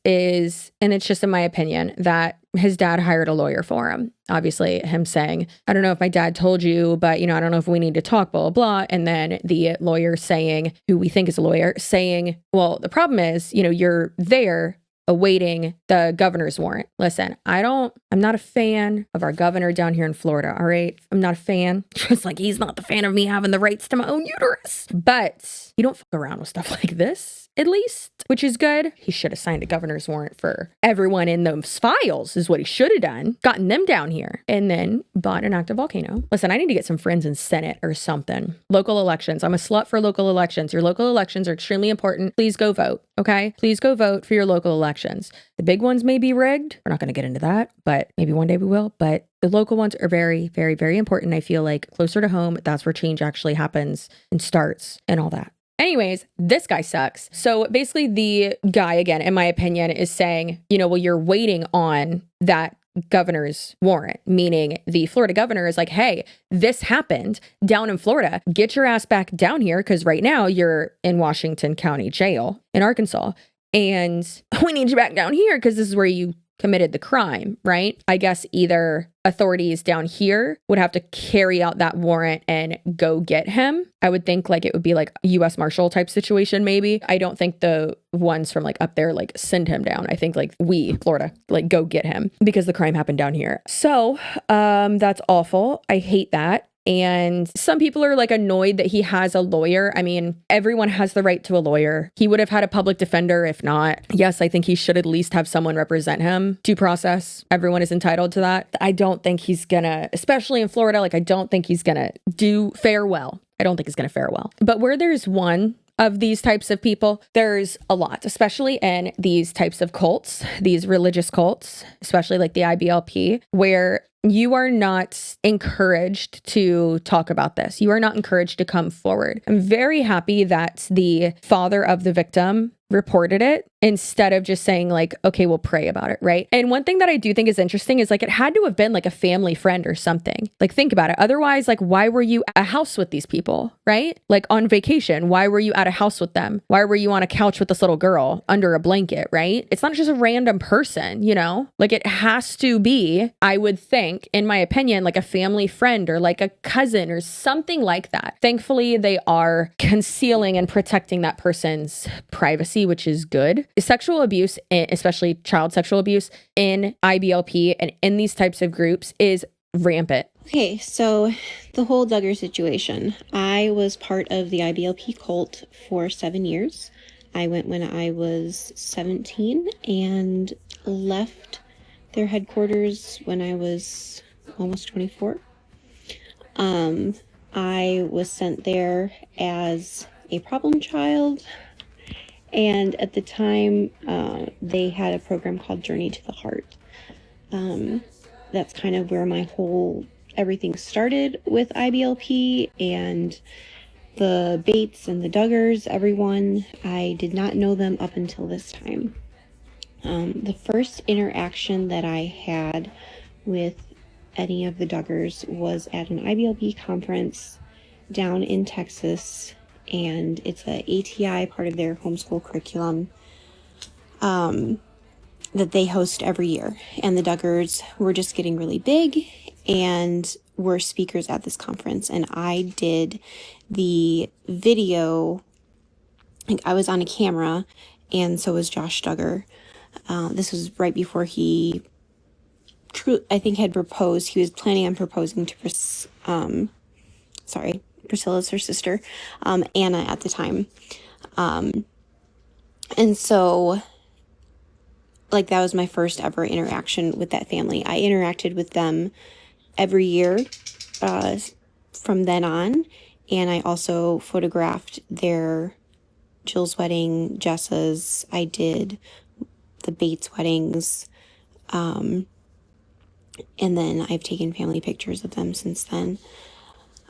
is, and it's just in my opinion, that his dad hired a lawyer for him. Obviously him saying, I don't know if my dad told you, but I don't know if we need to talk, blah, blah, blah. And then the lawyer saying, who we think is a lawyer, saying, well, the problem is, you're there awaiting the governor's warrant. Listen, I'm not a fan of our governor down here in Florida, all right? I'm not a fan. Just like he's not the fan of me having the rights to my own uterus. But you don't fuck around with stuff like this, at least, which is good. He should have signed a governor's warrant for everyone in those files, is what he should have done. Gotten them down here and then bought an active volcano. Listen, I need to get some friends in Senate or something. Local elections. I'm a slut for local elections. Your local elections are extremely important. Please go vote, okay? Please go vote for your local elections. The big ones may be rigged. We're not going to get into that, but maybe one day we will. But the local ones are very, very, very important. I feel like closer to home, that's where change actually happens and starts and all that. Anyways, this guy sucks. So basically the guy, again, in my opinion, is saying, well, you're waiting on that governor's warrant, meaning the Florida governor is like, hey, this happened down in Florida. Get your ass back down here, because right now you're in Washington County Jail in Arkansas. And we need you back down here because this is where you committed the crime, right? I guess either authorities down here would have to carry out that warrant and go get him. I would think like it would be like a U.S. Marshal type situation, maybe. I don't think the ones from like up there like send him down. I think like Florida, like go get him because the crime happened down here. So that's awful. I hate that. And some people are like annoyed that he has a lawyer. I mean, everyone has the right to a lawyer. He would have had a public defender if not. Yes, I think he should at least have someone represent him. Due process. Everyone is entitled to that. I don't think he's gonna, especially in Florida, like I don't think he's gonna fare well. I don't think he's gonna fare well. But where there's one of these types of people, there's a lot, especially in these types of cults, these religious cults, especially like the IBLP, where you are not encouraged to talk about this. You are not encouraged to come forward. I'm very happy that the father of the victim reported it instead of just saying like, okay, we'll pray about it, right? And one thing that I do think is interesting is like it had to have been like a family friend or something. Like think about it. Otherwise, like why were you at a house with these people, right? Like on vacation, why were you at a house with them? Why were you on a couch with this little girl under a blanket, right? It's not just a random person, Like it has to be, I would think, in my opinion, like a family friend or like a cousin or something like that. Thankfully, they are concealing and protecting that person's privacy, which is good. Sexual abuse, especially child sexual abuse in IBLP and in these types of groups is rampant. Okay, so the whole Duggar situation. I was part of the IBLP cult for 7 years. I went when I was 17 and left their headquarters when I was almost 24. I was sent there as a problem child, and at the time, they had a program called Journey to the Heart. That's kind of where my whole everything started with IBLP and the Bates and the Duggars, everyone. I did not know them up until this time. The first interaction that I had with any of the Duggars was at an IBLP conference down in Texas, and it's a ATI, part of their homeschool curriculum, that they host every year. And the Duggars were just getting really big and were speakers at this conference. And I did the video, like I was on a camera, and so was Josh Duggar. This was right before he, I think, had proposed. He was planning on proposing to Priscilla's her sister, Anna at the time. And so, like, that was my first ever interaction with that family. I interacted with them every year from then on, and I also photographed their Jill's wedding, Jessa's. I did the Bates weddings, and then I've taken family pictures of them since then.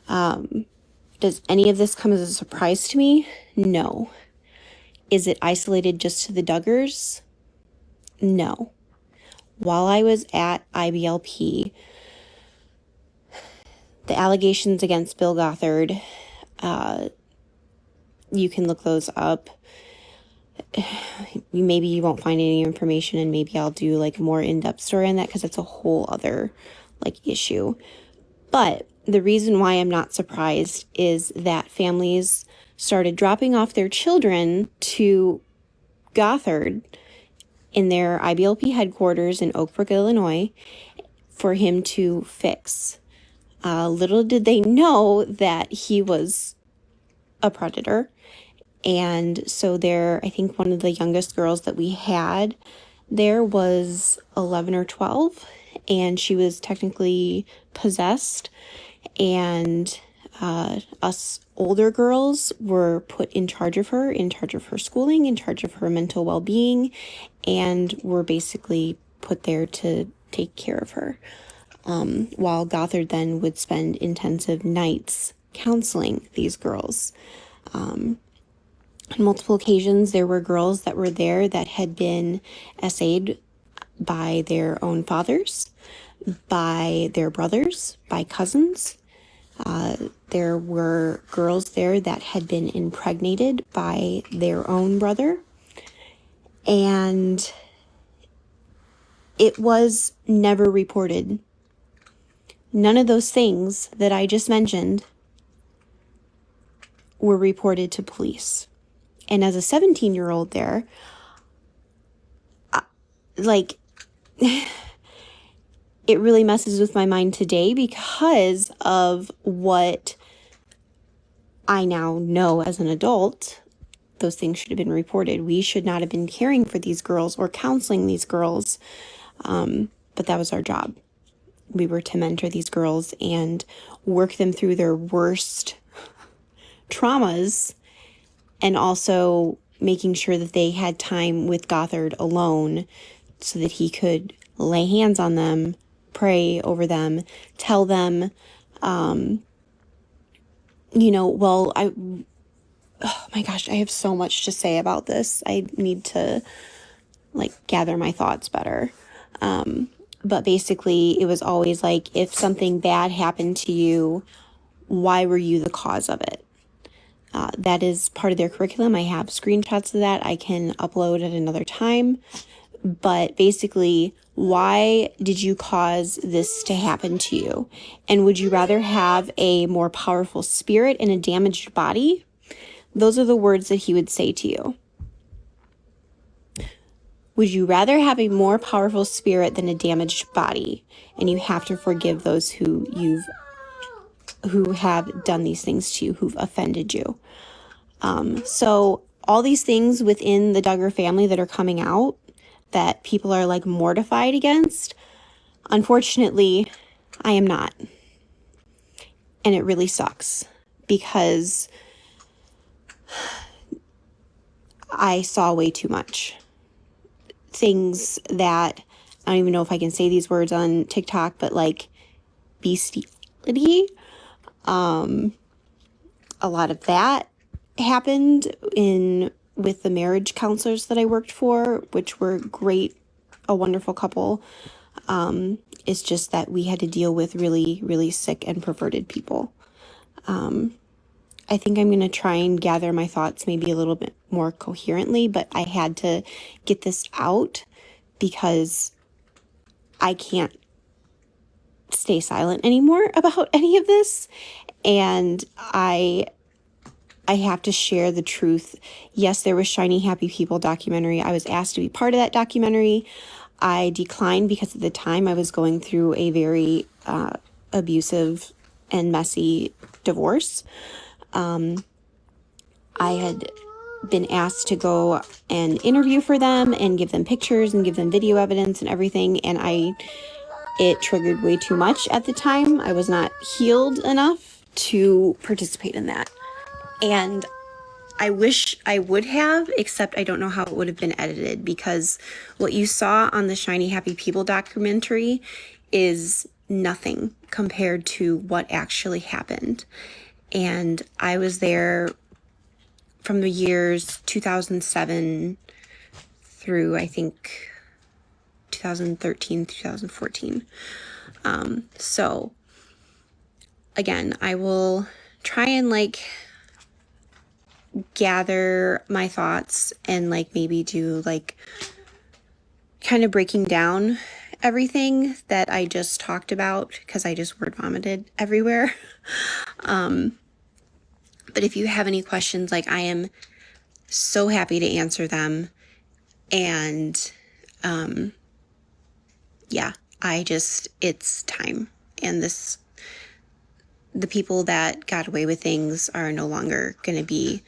Does any of this come as a surprise to me? No. Is it isolated just to the Duggars? No. While I was at IBLP, the allegations against Bill Gothard, you can look those up. Maybe you won't find any information, and maybe I'll do like a more in-depth story on that, because it's a whole other like issue. But the reason why I'm not surprised is that families started dropping off their children to Gothard in their IBLP headquarters in Oak Brook, Illinois, for him to fix. Little did they know that he was a predator. And so I think one of the youngest girls that we had there was 11 or 12, and she was technically possessed. And us older girls were put in charge of her schooling, in charge of her mental well-being, and were basically put there to take care of her. While Gothard then would spend intensive nights counseling these girls. On multiple occasions, there were girls that were there that had been essayed by their own fathers, by their brothers, by cousins. There were girls there that had been impregnated by their own brother. And it was never reported. None of those things that I just mentioned were reported to police. And as a 17-year-old there, like, it really messes with my mind today because of what I now know as an adult. Those things should have been reported. We should not have been caring for these girls or counseling these girls. But that was our job. We were to mentor these girls and work them through their worst traumas, and also making sure that they had time with Gothard alone so that he could lay hands on them, pray over them, tell them, oh my gosh, I have so much to say about this. I need to gather my thoughts better. But basically it was always like, if something bad happened to you, why were you the cause of it? That is part of their curriculum. I have screenshots of that I can upload at another time. But basically, why did you cause this to happen to you? And would you rather have a more powerful spirit in a damaged body? Those are the words that he would say to you. Would you rather have a more powerful spirit than a damaged body? And you have to forgive those who have done these things to you, who've offended you. So all these things within the Duggar family that are coming out, that people are like mortified against. Unfortunately, I am not. And it really sucks because I saw way too much. Things that, I don't even know if I can say these words on TikTok, but like bestiality. A lot of that happened with the marriage counselors that I worked for, which were great, a wonderful couple. It's just that we had to deal with really, really sick and perverted people. I think I'm going to try and gather my thoughts maybe a little bit more coherently, but I had to get this out because I can't stay silent anymore about any of this. And I have to share the truth. Yes, there was Shiny Happy People documentary. I was asked to be part of that documentary. I declined because at the time I was going through a very abusive and messy divorce. I had been asked to go and interview for them and give them pictures and give them video evidence and everything, and it triggered way too much at the time. I was not healed enough to participate in that. And I wish I would have, except I don't know how it would have been edited, because what you saw on the Shiny Happy People documentary is nothing compared to what actually happened. And I was there from the years 2007 through, I think, 2013, 2014. So again, I will try and like gather my thoughts and like maybe do like kind of breaking down everything that I just talked about, because I just word vomited everywhere. But if you have any questions, like I am so happy to answer them. And yeah, it's time. And the people that got away with things are no longer going to be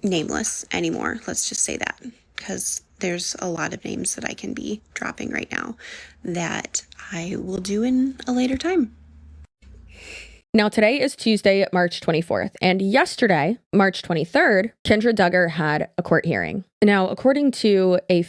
nameless anymore. Let's just say that, because there's a lot of names that I can be dropping right now that I will do in a later time. Now, today is Tuesday, March 24th, and yesterday, March 23rd, Kendra Duggar had a court hearing. Now, according to a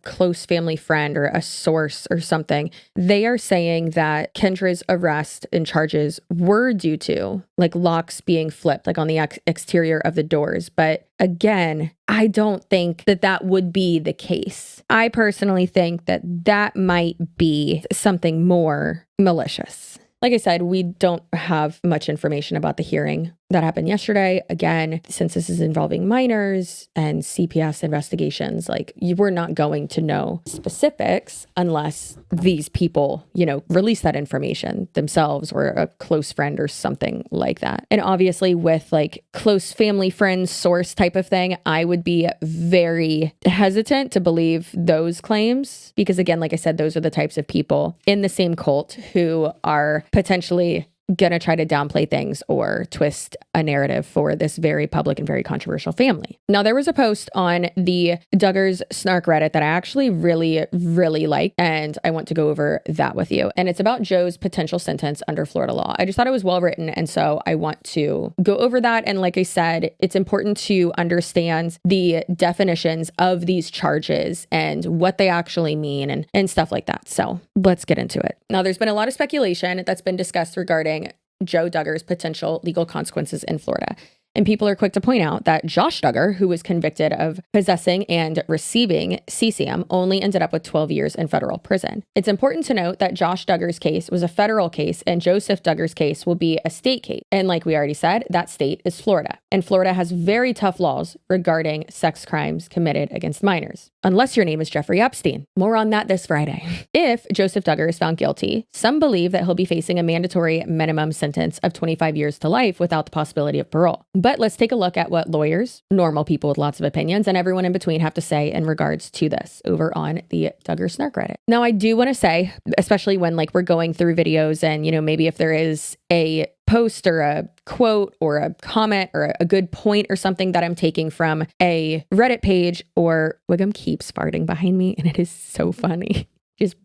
close family friend or a source or something, they are saying that Kendra's arrest and charges were due to like locks being flipped, like on the exterior of the doors. But again, I don't think that would be the case. I personally think that might be something more malicious. Like I said, we don't have much information about the hearing that happened yesterday. Again, since this is involving minors and CPS investigations, like we're not going to know specifics unless these people, release that information themselves or a close friend or something like that. And obviously with like close family friend source type of thing, I would be very hesitant to believe those claims because again, like I said, those are the types of people in the same cult who are potentially gonna try to downplay things or twist a narrative for this very public and very controversial family. Now, there was a post on the Duggars Snark Reddit that I actually really, really like, and I want to go over that with you. And it's about Joe's potential sentence under Florida law. I just thought it was well written, and so I want to go over that. And like I said, it's important to understand the definitions of these charges and what they actually mean and stuff like that. So let's get into it. Now, there's been a lot of speculation that's been discussed regarding Joe Duggar's potential legal consequences in Florida. And people are quick to point out that Josh Duggar, who was convicted of possessing and receiving CCM, only ended up with 12 years in federal prison. It's important to note that Josh Duggar's case was a federal case and Joseph Duggar's case will be a state case. And like we already said, that state is Florida. And Florida has very tough laws regarding sex crimes committed against minors, unless your name is Jeffrey Epstein. More on that this Friday. If Joseph Duggar is found guilty, some believe that he'll be facing a mandatory minimum sentence of 25 years to life without the possibility of parole. But let's take a look at what lawyers, normal people with lots of opinions, and everyone in between have to say in regards to this over on the Duggar Snark Reddit. Now, I do want to say, especially when like we're going through videos and, maybe if there is a post or a quote or a comment or a good point or something that I'm taking from a Reddit page, or Wiggum keeps farting behind me and it is so funny. Just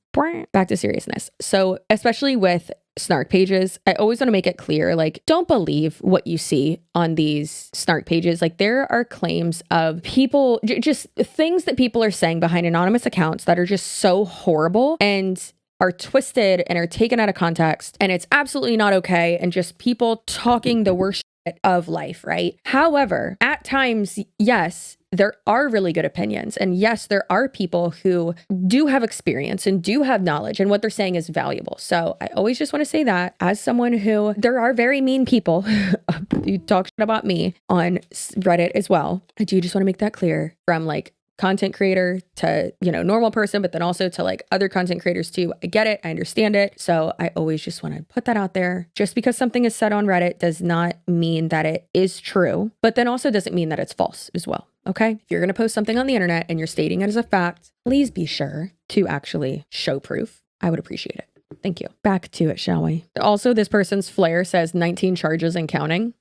back to seriousness. So especially with snark pages, I always want to make it clear, like, don't believe what you see on these snark pages. Like, there are claims of people, just things that people are saying behind anonymous accounts that are just so horrible and are twisted and are taken out of context, and it's absolutely not okay, and just people talking the worst shit of life, right? However, at times, yes, there are really good opinions, and yes, there are people who do have experience and do have knowledge, and what they're saying is valuable. So I always just want to say that as someone who, there are very mean people who talk shit about me on Reddit as well. I do just want to make that clear, from like content creator to, normal person, but then also to like other content creators too. I get it. I understand it. So I always just want to put that out there. Just because something is said on Reddit does not mean that it is true, but then also doesn't mean that it's false as well. Okay. If you're going to post something on the internet and you're stating it as a fact, please be sure to actually show proof. I would appreciate it. Thank you. Back to it, shall we? Also, this person's flare says 19 charges and counting.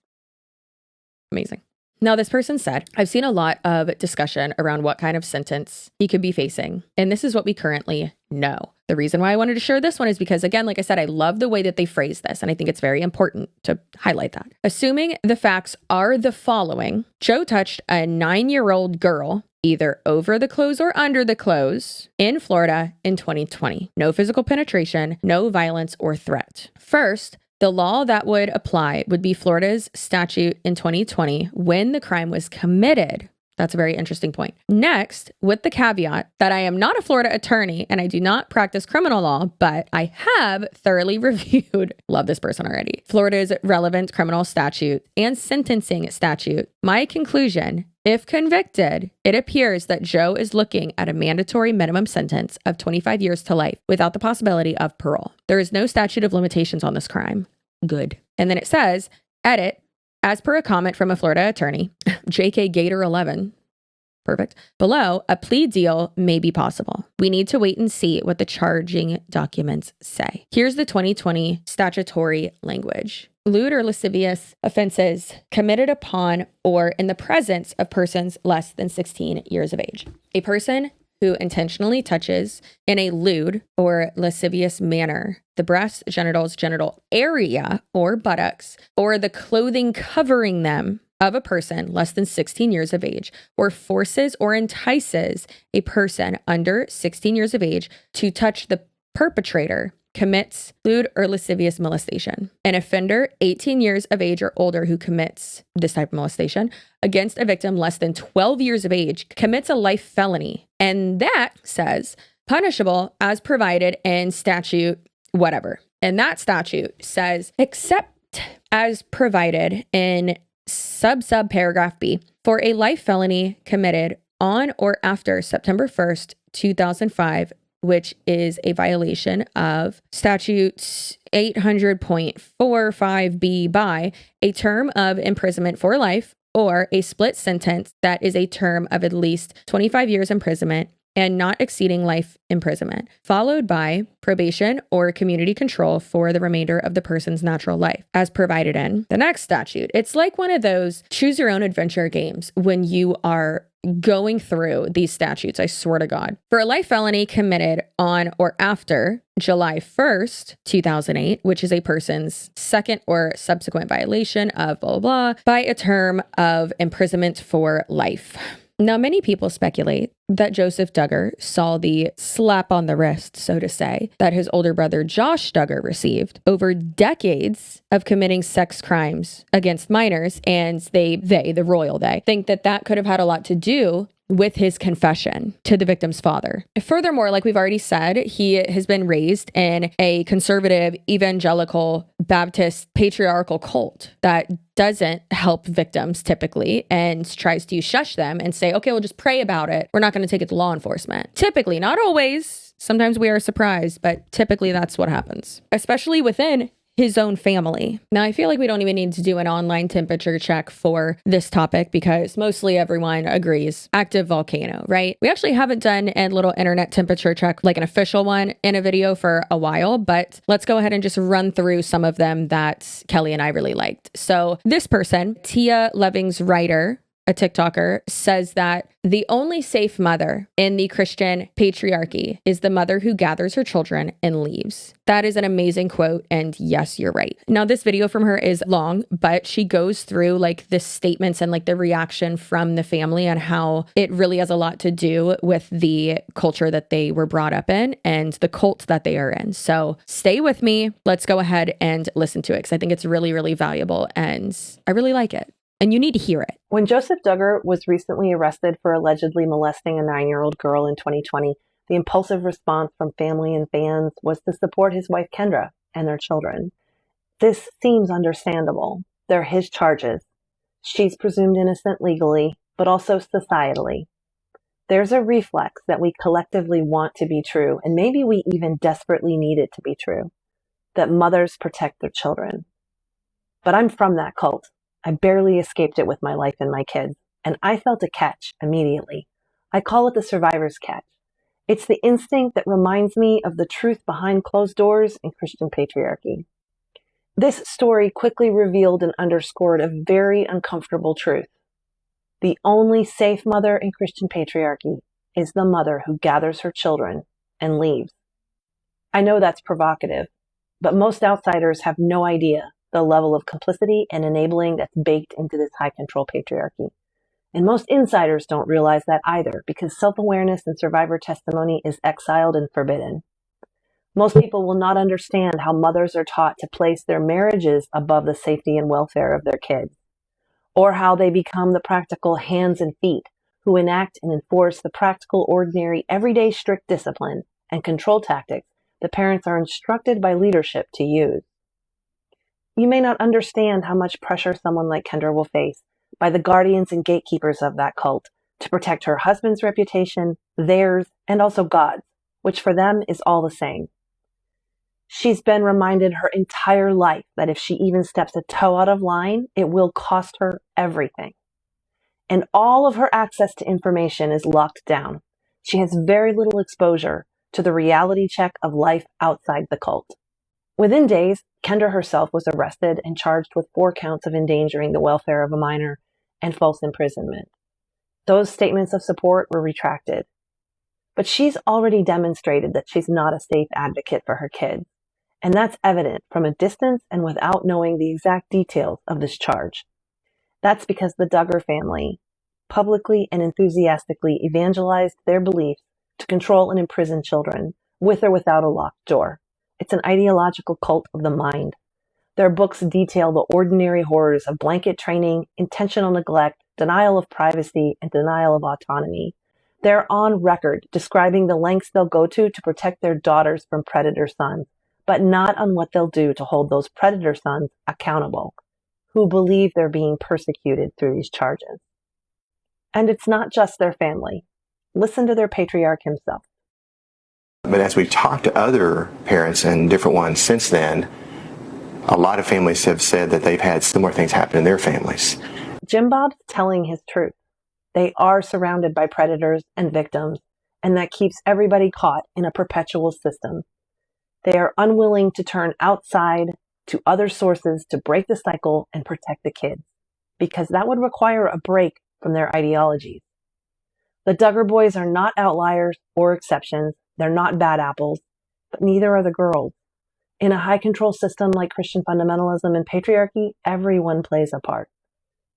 Amazing. Now, this person said, I've seen a lot of discussion around what kind of sentence he could be facing, and this is what we currently know. The reason why I wanted to share this one is because, again, like I said, I love the way that they phrase this, and I think it's very important to highlight that. Assuming the facts are the following: Joe touched a 9-year-old girl either over the clothes or under the clothes in Florida in 2020. No physical penetration, no violence or threat. First, the law that would apply would be Florida's statute in 2020 when the crime was committed. That's a very interesting point. Next, with the caveat that I am not a Florida attorney and I do not practice criminal law, but I have thoroughly reviewed, love this person already, Florida's relevant criminal statute and sentencing statute. My conclusion: if convicted, it appears that Joe is looking at a mandatory minimum sentence of 25 years to life without the possibility of parole. There is no statute of limitations on this crime. Good. And then it says, edit, as per a comment from a Florida attorney, JK Gator 11. Perfect. Below, a plea deal may be possible. We need to wait and see what the charging documents say. Here's the 2020 statutory language. Lewd or lascivious offenses committed upon or in the presence of persons less than 16 years of age. A person who intentionally touches in a lewd or lascivious manner the breasts, genitals, genital area, or buttocks, or the clothing covering them of a person less than 16 years of age, or forces or entices a person under 16 years of age to touch the perpetrator, commits lewd or lascivious molestation. An offender 18 years of age or older who commits this type of molestation against a victim less than 12 years of age commits a life felony. And that says punishable as provided in statute whatever. And that statute says, except as provided in sub paragraph B, for a life felony committed on or after September 1st, 2005, which is a violation of statute 800.45B by a term of imprisonment for life or a split sentence that is a term of at least 25 years imprisonment and not exceeding life imprisonment, followed by probation or community control for the remainder of the person's natural life, as provided in the next statute. It's like one of those choose your own adventure games when you are going through these statutes, I swear to God. For a life felony committed on or after July 1st, 2008, which is a person's second or subsequent violation of blah, blah, blah, by a term of imprisonment for life. Now, many people speculate that Joseph Duggar saw the slap on the wrist, so to say, that his older brother Josh Duggar received over decades of committing sex crimes against minors, and they, the royal they, think that that could have had a lot to do with his confession to the victim's father. Furthermore, like we've already said, he has been raised in a conservative, evangelical, Baptist, patriarchal cult that doesn't help victims typically and tries to shush them and say, okay, we'll just pray about it. We're not going to take it to law enforcement. Typically, not always. Sometimes we are surprised, but typically that's what happens, especially within his own family. Now, I feel like we don't even need to do an online temperature check for this topic because mostly everyone agrees. Active volcano, right? We actually haven't done a little internet temperature check, like an official one in a video for a while, but let's go ahead and just run through some of them that Kelly and I really liked. So this person, Tia Levings Writer, a TikToker, says that the only safe mother in the Christian patriarchy is the mother who gathers her children and leaves. That is an amazing quote. And yes, you're right. Now, this video from her is long, but she goes through like the statements and like the reaction from the family and how it really has a lot to do with the culture that they were brought up in and the cult that they are in. So stay with me. Let's go ahead and listen to it because I think it's really, really valuable and I really like it. And you need to hear it. When Joseph Duggar was recently arrested for allegedly molesting a 9-year-old girl in 2020, the impulsive response from family and fans was to support his wife Kendra and their children. This seems understandable. They're his charges. She's presumed innocent legally, but also societally. There's a reflex that we collectively want to be true, and maybe we even desperately need it to be true, that mothers protect their children. But I'm from that cult. I barely escaped it with my life and my kids, and I felt a catch immediately. I call it the survivor's catch. It's the instinct that reminds me of the truth behind closed doors in Christian patriarchy. This story quickly revealed and underscored a very uncomfortable truth. The only safe mother in Christian patriarchy is the mother who gathers her children and leaves. I know that's provocative, but most outsiders have no idea the level of complicity and enabling that's baked into this high control patriarchy. And most insiders don't realize that either, because self-awareness and survivor testimony is exiled and forbidden. Most people will not understand how mothers are taught to place their marriages above the safety and welfare of their kids, or how they become the practical hands and feet who enact and enforce the practical, ordinary, everyday strict discipline and control tactics the parents are instructed by leadership to use. You may not understand how much pressure someone like Kendra will face by the guardians and gatekeepers of that cult to protect her husband's reputation, theirs, and also God's, which for them is all the same. She's been reminded her entire life that if she even steps a toe out of line, it will cost her everything. And all of her access to information is locked down. She has very little exposure to the reality check of life outside the cult. Within days, Kendra herself was arrested and charged with 4 counts of endangering the welfare of a minor and false imprisonment. Those statements of support were retracted. But she's already demonstrated that she's not a safe advocate for her kids. And that's evident from a distance and without knowing the exact details of this charge. That's because the Duggar family publicly and enthusiastically evangelized their beliefs to control and imprison children, with or without a locked door. It's an ideological cult of the mind. Their books detail the ordinary horrors of blanket training, intentional neglect, denial of privacy, and denial of autonomy. They're on record describing the lengths they'll go to protect their daughters from predator sons, but not on what they'll do to hold those predator sons accountable, who believe they're being persecuted through these charges. And it's not just their family. Listen to their patriarch himself. But as we've talked to other parents and different ones since then, a lot of families have said that they've had similar things happen in their families. Jim Bob's telling his truth. They are surrounded by predators and victims, and that keeps everybody caught in a perpetual system. They are unwilling to turn outside to other sources to break the cycle and protect the kids, because that would require a break from their ideologies. The Duggar boys are not outliers or exceptions. They're not bad apples, but neither are the girls. In a high control system like Christian fundamentalism and patriarchy, everyone plays a part.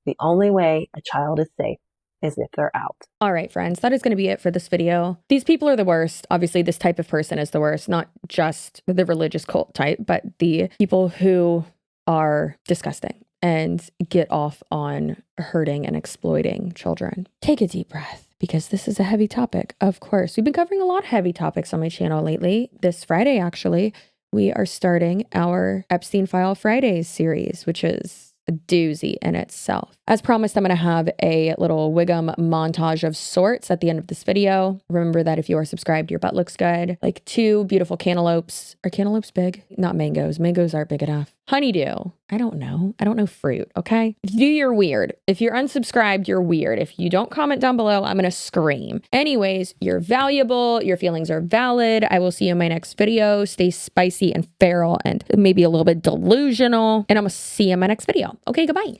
The only way a child is safe is if they're out. All right, friends, that is going to be it for this video. These people are the worst. Obviously, this type of person is the worst, not just the religious cult type, but the people who are disgusting and get off on hurting and exploiting children. Take a deep breath, because this is a heavy topic, of course. We've been covering a lot of heavy topics on my channel lately. This Friday, actually, we are starting our Epstein File Fridays series, which is a doozy in itself. As promised, I'm going to have a little Wiggum montage of sorts at the end of this video. Remember that if you are subscribed, your butt looks good. Like 2 beautiful cantaloupes. Are cantaloupes big? Not mangoes. Mangoes aren't big enough. Honeydew. I don't know. I don't know fruit, okay? If you do, you're weird. If you're unsubscribed, you're weird. If you don't comment down below, I'm going to scream. Anyways, you're valuable. Your feelings are valid. I will see you in my next video. Stay spicy and feral and maybe a little bit delusional. And I'm going to see you in my next video. Okay, goodbye.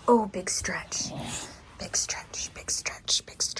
Oh, big stretch. Big stretch, big stretch, big stretch.